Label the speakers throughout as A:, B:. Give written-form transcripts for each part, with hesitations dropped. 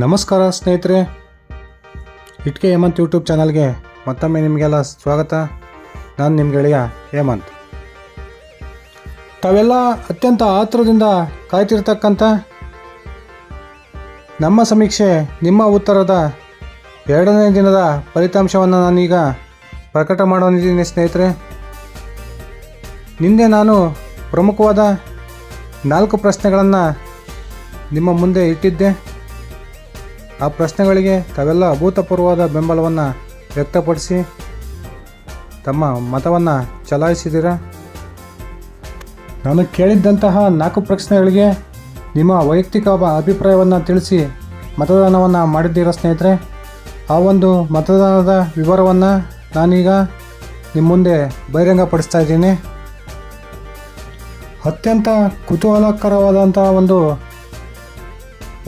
A: ನಮಸ್ಕಾರ ಸ್ನೇಹಿತರೆ, ಇಟ್ಕೆ ಹೇಮಂತ್ ಯೂಟ್ಯೂಬ್ ಚಾನಲ್ಗೆ ಮತ್ತೊಮ್ಮೆ ನಿಮಗೆಲ್ಲ ಸ್ವಾಗತ. ನಾನು ನಿಮ್ಮ ಗೆಳೆಯ ಹೇಮಂತ್. ತಾವೆಲ್ಲ ಅತ್ಯಂತ ಆತುರದಿಂದ ಕಾಯ್ತಿರ್ತಕ್ಕಂಥ ನಮ್ಮ ಸಮೀಕ್ಷೆ ನಿಮ್ಮ ಉತ್ತರದ 2ನೇ ದಿನದ ಫಲಿತಾಂಶವನ್ನು ನಾನೀಗ ಪ್ರಕಟ ಮಾಡೋನಿದ್ದೀನಿ ಸ್ನೇಹಿತರೆ. ನಿನ್ನೆ ನಾನು ಪ್ರಮುಖವಾದ 4 ಪ್ರಶ್ನೆಗಳನ್ನು ನಿಮ್ಮ ಮುಂದೆ ಇಟ್ಟಿದ್ದೆ. ಆ ಪ್ರಶ್ನೆಗಳಿಗೆ ತಾವೆಲ್ಲ ಅಭೂತಪೂರ್ವವಾದ ಬೆಂಬಲವನ್ನು ವ್ಯಕ್ತಪಡಿಸಿ ತಮ್ಮ ಮತವನ್ನು ಚಲಾಯಿಸಿದ್ದೀರ. ನಾನು ಕೇಳಿದ್ದಂತಹ 4 ಪ್ರಶ್ನೆಗಳಿಗೆ ನಿಮ್ಮ ವೈಯಕ್ತಿಕ ಅಭಿಪ್ರಾಯವನ್ನು ತಿಳಿಸಿ ಮತದಾನವನ್ನು ಮಾಡಿದ್ದೀರ ಸ್ನೇಹಿತರೆ. ಆ ಒಂದು ಮತದಾನದ ವಿವರವನ್ನು ನಾನೀಗ ನಿಮ್ಮ ಮುಂದೆ ಬಹಿರಂಗಪಡಿಸ್ತಾ ಇದ್ದೀನಿ. ಅತ್ಯಂತ ಕುತೂಹಲಕರವಾದಂಥ ಒಂದು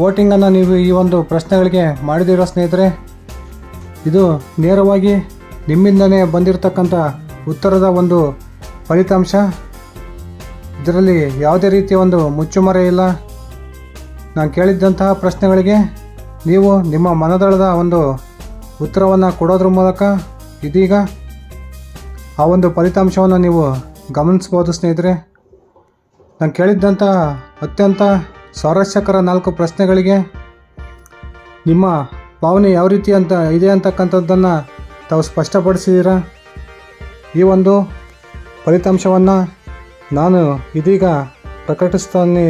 A: ವೋಟಿಂಗನ್ನು ನೀವು ಈ ಒಂದು ಪ್ರಶ್ನೆಗಳಿಗೆ ಮಾಡಿದಿರೋ ಸ್ನೇಹಿತರೆ. ಇದು ನೇರವಾಗಿ ನಿಮ್ಮಿಂದನೇ ಬಂದಿರತಕ್ಕಂಥ ಉತ್ತರದ ಒಂದು ಫಲಿತಾಂಶ. ಇದರಲ್ಲಿ ಯಾವುದೇ ರೀತಿಯ ಒಂದು ಮುಚ್ಚುಮರೆ ಇಲ್ಲ. ನಾನು ಕೇಳಿದ್ದಂತಹ ಪ್ರಶ್ನೆಗಳಿಗೆ ನೀವು ನಿಮ್ಮ ಮನದಾಳದ ಒಂದು ಉತ್ತರವನ್ನು ಕೊಡೋದ್ರ ಮೂಲಕ ಇದೀಗ ಆ ಒಂದು ಫಲಿತಾಂಶವನ್ನು ನೀವು ಗಮನಿಸ್ಬೋದು ಸ್ನೇಹಿತರೆ. ನಾನು ಕೇಳಿದ್ದಂತಹ ಅತ್ಯಂತ ಸ್ವಾರಸ್ಯಕರ 4 ಪ್ರಶ್ನೆಗಳಿಗೆ ನಿಮ್ಮ ಭಾವನೆ ಯಾವ ರೀತಿ ಇದೆ ಅಂತಕ್ಕಂಥದ್ದನ್ನು ತಾವು ಸ್ಪಷ್ಟಪಡಿಸಿದ್ದೀರ. ಈ ಒಂದು ಫಲಿತಾಂಶವನ್ನು ನಾನು ಇದೀಗ ಪ್ರಕಟಿಸ್ತಾನೆ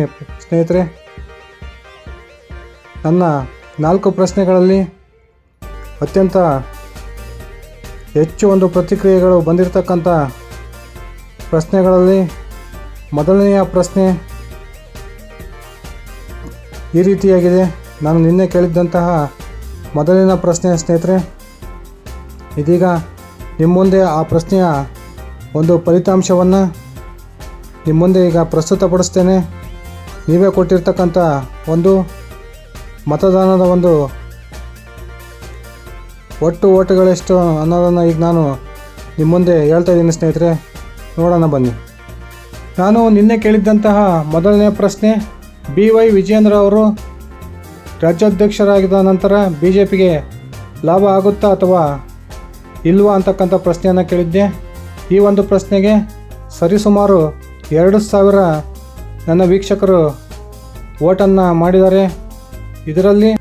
A: ಸ್ನೇಹಿತರೆ. ನನ್ನ 4 ಪ್ರಶ್ನೆಗಳಲ್ಲಿ ಅತ್ಯಂತ ಹೆಚ್ಚು ಒಂದು ಪ್ರತಿಕ್ರಿಯೆಗಳು ಬಂದಿರತಕ್ಕಂಥ ಪ್ರಶ್ನೆಗಳಲ್ಲಿ ಮೊದಲನೆಯ ಪ್ರಶ್ನೆ ಈ ರೀತಿಯಾಗಿದೆ. ನಾನು ನಿನ್ನೆ ಕೇಳಿದ್ದಂತಹ ಮೊದಲಿನ ಪ್ರಶ್ನೆ ಸ್ನೇಹಿತರೆ. ಇದೀಗ ನಿಮ್ಮ ಮುಂದೆ ಆ ಪ್ರಶ್ನೆಯ ಒಂದು ಫಲಿತಾಂಶವನ್ನು ನಿಮ್ಮ ಮುಂದೆ ಈಗ ಪ್ರಸ್ತುತಪಡಿಸ್ತೇನೆ. ನೀವೇ ಕೊಟ್ಟಿರ್ತಕ್ಕಂಥ ಒಂದು ಮತದಾನದ ಒಂದು ಒಟ್ಟು ಓಟುಗಳೆಷ್ಟು ಅನ್ನೋದನ್ನು ಈಗ ನಾನು ನಿಮ್ಮ ಮುಂದೆ ಹೇಳ್ತಾ ಇದ್ದೀನಿ ಸ್ನೇಹಿತರೆ. ನೋಡೋಣ ಬನ್ನಿ. ನಾನು ನಿನ್ನೆ ಕೇಳಿದ್ದಂತಹ ಮೊದಲನೇ ಪ್ರಶ್ನೆ, BY ವಿಜಯೇಂದ್ರ ಅವರು ರಾಜ್ಯಾಧ್ಯಕ್ಷರಾಗಿದ್ದ ನಂತರ BJPಗೆ ಲಾಭ ಆಗುತ್ತಾ ಅಥವಾ ಇಲ್ವಾ ಅಂತಕ್ಕಂಥ ಪ್ರಶ್ನೆಯನ್ನು ಕೇಳಿದ್ದೆ. ಈ ಒಂದು ಪ್ರಶ್ನೆಗೆ ಸರಿಸುಮಾರು 2,000 ನನ್ನ ವೀಕ್ಷಕರು ವೋಟನ್ನು ಮಾಡಿದ್ದಾರೆ. ಇದರಲ್ಲಿ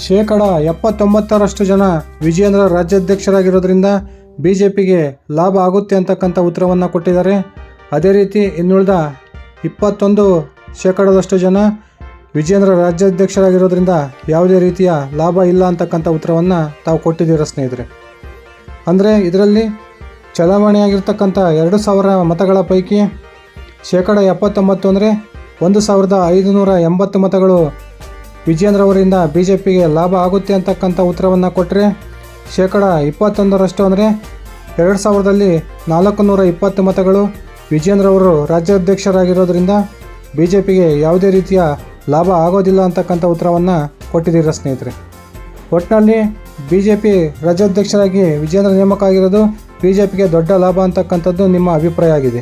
A: 79% ಜನ ವಿಜಯೇಂದ್ರ ರಾಜ್ಯಾಧ್ಯಕ್ಷರಾಗಿರೋದ್ರಿಂದ BJPಗೆ ಲಾಭ ಆಗುತ್ತೆ ಅಂತಕ್ಕಂಥ ಉತ್ತರವನ್ನು ಕೊಟ್ಟಿದ್ದಾರೆ. ಅದೇ ರೀತಿ ಇನ್ನುಳಿದ 21% ಜನ ವಿಜಯೇಂದ್ರ ರಾಜ್ಯಾಧ್ಯಕ್ಷರಾಗಿರೋದ್ರಿಂದ ಯಾವುದೇ ರೀತಿಯ ಲಾಭ ಇಲ್ಲ ಅಂತಕ್ಕಂಥ ಉತ್ತರವನ್ನು ತಾವು ಕೊಟ್ಟಿದ್ದೀರ ಸ್ನೇಹಿತರೆ. ಅಂದರೆ ಇದರಲ್ಲಿ ಚಲಾವಣೆಯಾಗಿರ್ತಕ್ಕಂಥ 2,000 ಮತಗಳ ಪೈಕಿ 79% ಅಂದರೆ 1,580 ಮತಗಳು ವಿಜಯೇಂದ್ರ ಅವರಿಂದ BJPಗೆ ಲಾಭ ಆಗುತ್ತೆ ಅಂತಕ್ಕಂಥ ಉತ್ತರವನ್ನು ಕೊಟ್ಟರೆ, 21% ಅಂದರೆ 2,000ರಲ್ಲಿ 420 ಮತಗಳು ವಿಜಯೇಂದ್ರ ಅವರು ರಾಜ್ಯಾಧ್ಯಕ್ಷರಾಗಿರೋದ್ರಿಂದ BJPಗೆ ಯಾವುದೇ ರೀತಿಯ ಲಾಭ ಆಗೋದಿಲ್ಲ ಅಂತಕ್ಕಂಥ ಉತ್ತರವನ್ನು ಕೊಟ್ಟಿದ್ದೀರ ಸ್ನೇಹಿತರೆ. ಒಟ್ಟಿನಲ್ಲಿ BJP ರಾಜ್ಯಾಧ್ಯಕ್ಷರಾಗಿ ವಿಜಯೇಂದ್ರ ನೇಮಕ ಆಗಿರೋದು BJPಗೆ ದೊಡ್ಡ ಲಾಭ ಅಂತಕ್ಕಂಥದ್ದು ನಿಮ್ಮ ಅಭಿಪ್ರಾಯ ಆಗಿದೆ.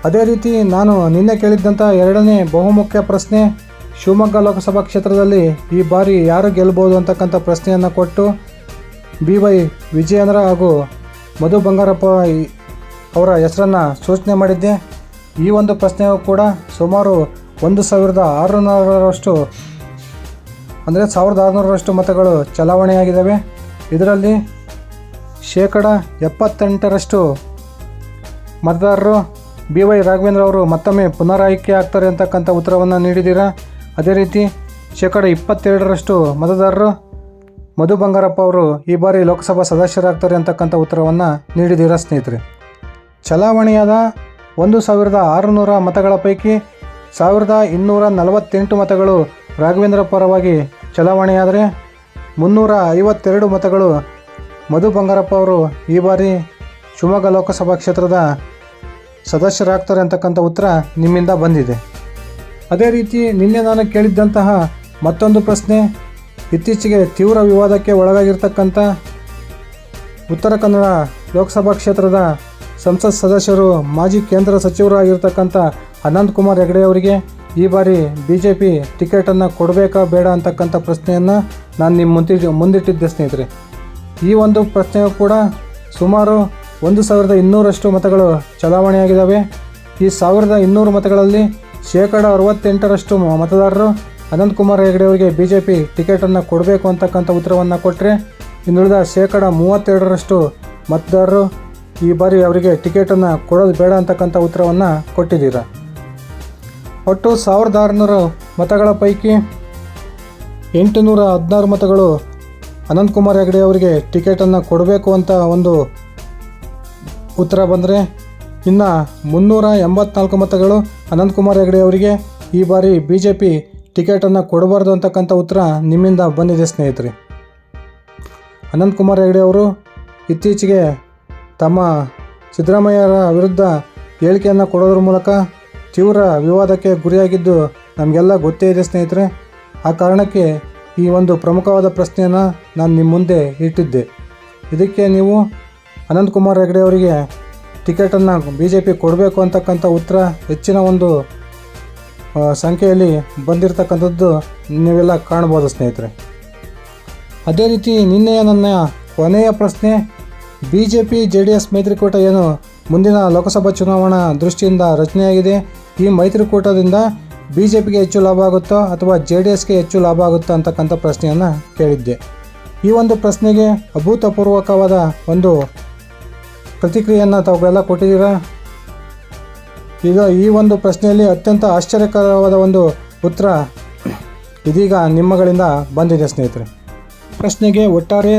A: ಅದೇ ರೀತಿ ನಾನು ನಿನ್ನೆ ಕೇಳಿದ್ದಂಥ 2ನೇ ಬಹುಮುಖ್ಯ ಪ್ರಶ್ನೆ, ಶಿವಮೊಗ್ಗ ಲೋಕಸಭಾ ಕ್ಷೇತ್ರದಲ್ಲಿ ಈ ಬಾರಿ ಯಾರು ಗೆಲ್ಲಬಹುದು ಅಂತಕ್ಕಂಥ ಪ್ರಶ್ನೆಯನ್ನು ಕೊಟ್ಟು BY ವಿಜಯೇಂದ್ರ ಹಾಗೂ ಮಧು ಬಂಗಾರಪ್ಪ ಅವರ ಹೆಸರನ್ನು ಸೂಚನೆ ಮಾಡಿದ್ದೆ. ಈ ಒಂದು ಪ್ರಶ್ನೆಯು ಕೂಡ ಸುಮಾರು 1,600ರಷ್ಟು ಅಂದರೆ 1,600ರಷ್ಟು ಮತಗಳು ಚಲಾವಣೆಯಾಗಿದ್ದಾವೆ. ಇದರಲ್ಲಿ 78% ಮತದಾರರು BY ರಾಘವೇಂದ್ರ ಅವರು ಮತ್ತೊಮ್ಮೆ ಪುನರಾಯ್ಕೆ ಆಗ್ತಾರೆ ಅಂತಕ್ಕಂಥ ಉತ್ತರವನ್ನು ನೀಡಿದ್ದೀರಾ. ಅದೇ ರೀತಿ 22% ಮತದಾರರು ಮಧು ಬಂಗಾರಪ್ಪ ಅವರು ಈ ಬಾರಿ ಲೋಕಸಭಾ ಸದಸ್ಯರಾಗ್ತಾರೆ ಅಂತಕ್ಕಂಥ ಉತ್ತರವನ್ನು ನೀಡಿದ್ದೀರಾ ಸ್ನೇಹಿತರೆ. ಚಲಾವಣೆಯಾದ 1,600 ಮತಗಳ ಪೈಕಿ 1,248 ಮತಗಳು ರಾಘವೇಂದ್ರ ಪರವಾಗಿ ಚಲಾವಣೆಯಾದರೆ 352 ಮತಗಳು ಮಧು ಬಂಗಾರಪ್ಪ ಅವರು ಈ ಬಾರಿ ಶಿವಮೊಗ್ಗ ಲೋಕಸಭಾ ಕ್ಷೇತ್ರದ ಸದಸ್ಯರಾಗ್ತಾರೆ ಅಂತಕ್ಕಂಥ ಉತ್ತರ ನಿಮ್ಮಿಂದ ಬಂದಿದೆ. ಅದೇ ರೀತಿ ನಿನ್ನೆ ನಾನು ಕೇಳಿದ್ದಂತಹ ಮತ್ತೊಂದು ಪ್ರಶ್ನೆ, ಇತ್ತೀಚೆಗೆ ತೀವ್ರ ವಿವಾದಕ್ಕೆ ಒಳಗಾಗಿರ್ತಕ್ಕಂಥ ಉತ್ತರ ಕನ್ನಡ ಲೋಕಸಭಾ ಕ್ಷೇತ್ರದ ಸಂಸತ್ ಸದಸ್ಯರು ಮಾಜಿ ಕೇಂದ್ರ ಸಚಿವರು ಆಗಿರ್ತಕ್ಕಂಥ ಅನಂತಕುಮಾರ್ ಹೆಗಡೆ ಅವರಿಗೆ ಈ ಬಾರಿ BJP ಟಿಕೆಟನ್ನು ಕೊಡಬೇಕಾ ಬೇಡ ಅಂತಕ್ಕಂಥ ಪ್ರಶ್ನೆಯನ್ನು ನಾನು ನಿಮ್ಮ ಮುಂದಿಟ್ಟಿದ್ದೆ ಸ್ನೇಹಿತರೆ. ಈ ಒಂದು ಪ್ರಶ್ನೆಯು ಕೂಡ ಸುಮಾರು 1200 ಮತಗಳು ಚಲಾವಣೆಯಾಗಿದ್ದಾವೆ. ಈ 1200 ಮತಗಳಲ್ಲಿ 68% ಮತದಾರರು ಅನಂತಕುಮಾರ್ ಹೆಗಡೆ ಅವರಿಗೆ BJP ಟಿಕೆಟನ್ನು ಕೊಡಬೇಕು ಅಂತಕ್ಕಂಥ ಉತ್ತರವನ್ನು ಕೊಟ್ಟರೆ, ಇನ್ನುಳಿದ 32% ಮತದಾರರು ಈ ಬಾರಿ ಅವರಿಗೆ ಟಿಕೆಟನ್ನು ಕೊಡೋದು ಬೇಡ ಅಂತಕ್ಕಂಥ ಉತ್ತರವನ್ನು ಕೊಟ್ಟಿದ್ದೀರ. ಒಟ್ಟು 1600 ಮತಗಳ ಪೈಕಿ 816 ಮತಗಳು ಅನಂತಕುಮಾರ್ ಹೆಗಡೆ ಅವರಿಗೆ ಟಿಕೆಟನ್ನು ಕೊಡಬೇಕು ಅಂತ ಒಂದು ಉತ್ತರ ಬಂದರೆ, ಇನ್ನು 384 ಮತಗಳು ಅನಂತಕುಮಾರ್ ಹೆಗಡೆ ಅವರಿಗೆ ಈ ಬಾರಿ BJP ಟಿಕೆಟನ್ನು ಕೊಡಬಾರ್ದು ಅಂತಕ್ಕಂಥ ಉತ್ತರ ನಿಮ್ಮಿಂದ ಬಂದಿದೆ ಸ್ನೇಹಿತರೆ. ಅನಂತಕುಮಾರ್ ಹೆಗಡೆ ಅವರು ಇತ್ತೀಚೆಗೆ ತಮ್ಮ ಸಿದ್ದರಾಮಯ್ಯರ ವಿರುದ್ಧ ಹೇಳಿಕೆಯನ್ನು ಕೊಡೋದ್ರ ಮೂಲಕ ತೀವ್ರ ವಿವಾದಕ್ಕೆ ಗುರಿಯಾಗಿದ್ದು ನಮಗೆಲ್ಲ ಗೊತ್ತೇ ಇದೆ ಸ್ನೇಹಿತರೆ. ಆ ಕಾರಣಕ್ಕೆ ಈ ಒಂದು ಪ್ರಮುಖವಾದ ಪ್ರಶ್ನೆಯನ್ನು ನಾನು ನಿಮ್ಮ ಮುಂದೆ ಇಟ್ಟಿದ್ದೆ. ಇದಕ್ಕೆ ನೀವು ಅನಂತಕುಮಾರ್ ಹೆಗಡೆ ಅವರಿಗೆ ಟಿಕೆಟನ್ನು BJP ಕೊಡಬೇಕು ಅಂತಕ್ಕಂಥ ಉತ್ತರ ಹೆಚ್ಚಿನ ಒಂದು ಸಂಖ್ಯೆಯಲ್ಲಿ ಬಂದಿರತಕ್ಕಂಥದ್ದು ನೀವೆಲ್ಲ ಕಾಣ್ಬೋದು ಸ್ನೇಹಿತರೆ. ಅದೇ ರೀತಿ ನಿನ್ನೆಯ ನನ್ನ ಕೊನೆಯ ಪ್ರಶ್ನೆ, BJP JDS ಮೈತ್ರಿಕೂಟ ಏನು ಮುಂದಿನ ಲೋಕಸಭಾ ಚುನಾವಣಾ ದೃಷ್ಟಿಯಿಂದ ರಚನೆಯಾಗಿದೆ, ಈ ಮೈತ್ರಿಕೂಟದಿಂದ BJPಗೆ ಹೆಚ್ಚು ಲಾಭ ಆಗುತ್ತೋ ಅಥವಾ JDSಗೆ ಹೆಚ್ಚು ಲಾಭ ಆಗುತ್ತೋ ಅಂತಕ್ಕಂಥ ಪ್ರಶ್ನೆಯನ್ನು ಕೇಳಿದ್ದೆ. ಈ ಒಂದು ಪ್ರಶ್ನೆಗೆ ಅಭೂತಪೂರ್ವಕವಾದ ಒಂದು ಪ್ರತಿಕ್ರಿಯೆಯನ್ನು ತಾವೆಲ್ಲ ಕೊಟ್ಟಿದ್ದೀರಾ. ಈಗ ಈ ಒಂದು ಪ್ರಶ್ನೆಯಲ್ಲಿ ಅತ್ಯಂತ ಆಶ್ಚರ್ಯಕರವಾದ ಒಂದು ಉತ್ತರ ಇದೀಗ ನಿಮ್ಮಗಳಿಂದ ಬಂದಿದೆ ಸ್ನೇಹಿತರೆ. ಪ್ರಶ್ನೆಗೆ ಒಟ್ಟಾರೆ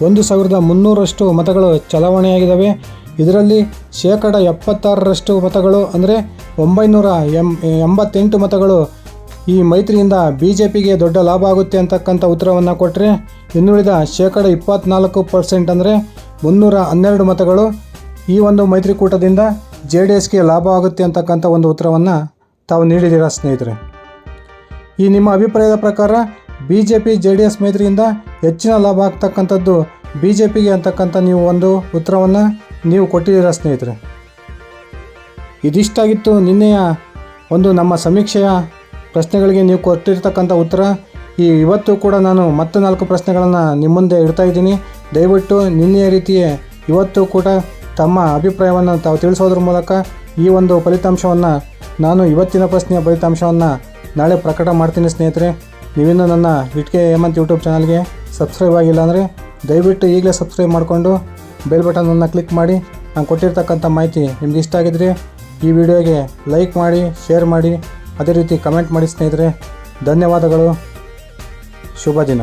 A: 1300 ಮತಗಳು ಚಲಾವಣೆಯಾಗಿದ್ದಾವೆ. ಇದರಲ್ಲಿ 76% ಮತಗಳು ಅಂದರೆ 988 ಮತಗಳು ಈ ಮೈತ್ರಿಯಿಂದ BJPಗೆ ದೊಡ್ಡ ಲಾಭ ಆಗುತ್ತೆ ಅಂತಕ್ಕಂಥ ಉತ್ತರವನ್ನು ಕೊಟ್ಟರೆ, ಇನ್ನುಳಿದ 24% ಅಂದರೆ 312 ಮತಗಳು ಈ ಒಂದು ಮೈತ್ರಿಕೂಟದಿಂದ JDSಗೆ ಲಾಭ ಆಗುತ್ತೆ ಅಂತಕ್ಕಂಥ ಒಂದು ಉತ್ತರವನ್ನು ತಾವು ನೀಡಿದ್ದೀರಾ ಸ್ನೇಹಿತರೆ. ಈ ನಿಮ್ಮ ಅಭಿಪ್ರಾಯದ ಪ್ರಕಾರ BJP JDS ಮೈತ್ರಿಯಿಂದ ಹೆಚ್ಚಿನ ಲಾಭ ಆಗ್ತಕ್ಕಂಥದ್ದು BJPಗೆ ಅಂತಕ್ಕಂಥ ನೀವು ಒಂದು ಉತ್ತರವನ್ನು ನೀವು ಕೊಟ್ಟಿದ್ದೀರಾ ಸ್ನೇಹಿತರೆ. ಇದಿಷ್ಟಾಗಿತ್ತು ನಿನ್ನೆಯ ಒಂದು ನಮ್ಮ ಸಮೀಕ್ಷೆಯ ಪ್ರಶ್ನೆಗಳಿಗೆ ನೀವು ಕೊಟ್ಟಿರ್ತಕ್ಕಂಥ ಉತ್ತರ. ಇವತ್ತು ಕೂಡ ನಾನು ಮತ್ತೆ 4 ಪ್ರಶ್ನೆಗಳನ್ನು ನಿಮ್ಮ ಮುಂದೆ ಇಡ್ತಾ ಇದ್ದೀನಿ. ದಯವಿಟ್ಟು ನಿನ್ನೆಯ ರೀತಿಯೇ ಇವತ್ತು ಕೂಡ ತಮ್ಮ ಅಭಿಪ್ರಾಯವನ್ನು ತಾವು ತಿಳಿಸೋದ್ರ ಮೂಲಕ ಈ ಒಂದು ಫಲಿತಾಂಶವನ್ನು ನಾನು ಇವತ್ತಿನ ಪ್ರಶ್ನೆಯ ಫಲಿತಾಂಶವನ್ನು ನಾಳೆ ಪ್ರಕಟ ಮಾಡ್ತೀನಿ ಸ್ನೇಹಿತರೆ. ನೀವಿನ್ನೂ ನನ್ನ ಇಟ್ಕೆ ಹೇಮಂತ್ ಯೂಟ್ಯೂಬ್ ಚಾನಲ್ಗೆ ಸಬ್ಸ್ಕ್ರೈಬ್ ಆಗಿಲ್ಲ ಅಂದರೆ ದಯವಿಟ್ಟು ಈಗಲೇ ಸಬ್ಸ್ಕ್ರೈಬ್ ಮಾಡಿಕೊಂಡು ಬೆಲ್ ಬಟನನ್ನು ಕ್ಲಿಕ್ ಮಾಡಿ. ನಾನು ಕೊಟ್ಟಿರ್ತಕ್ಕಂಥ ಮಾಹಿತಿ ನಿಮ್ಗೆ ಇಷ್ಟ ಆಗಿದ್ರೆ ಈ ವಿಡಿಯೋಗೆ ಲೈಕ್ ಮಾಡಿ, ಶೇರ್ ಮಾಡಿ, ಅದೇ ರೀತಿ ಕಮೆಂಟ್ ಮಾಡಿ ಸ್ನೇಹಿತರೆ. ಧನ್ಯವಾದಗಳು. ಶುಭ ದಿನ.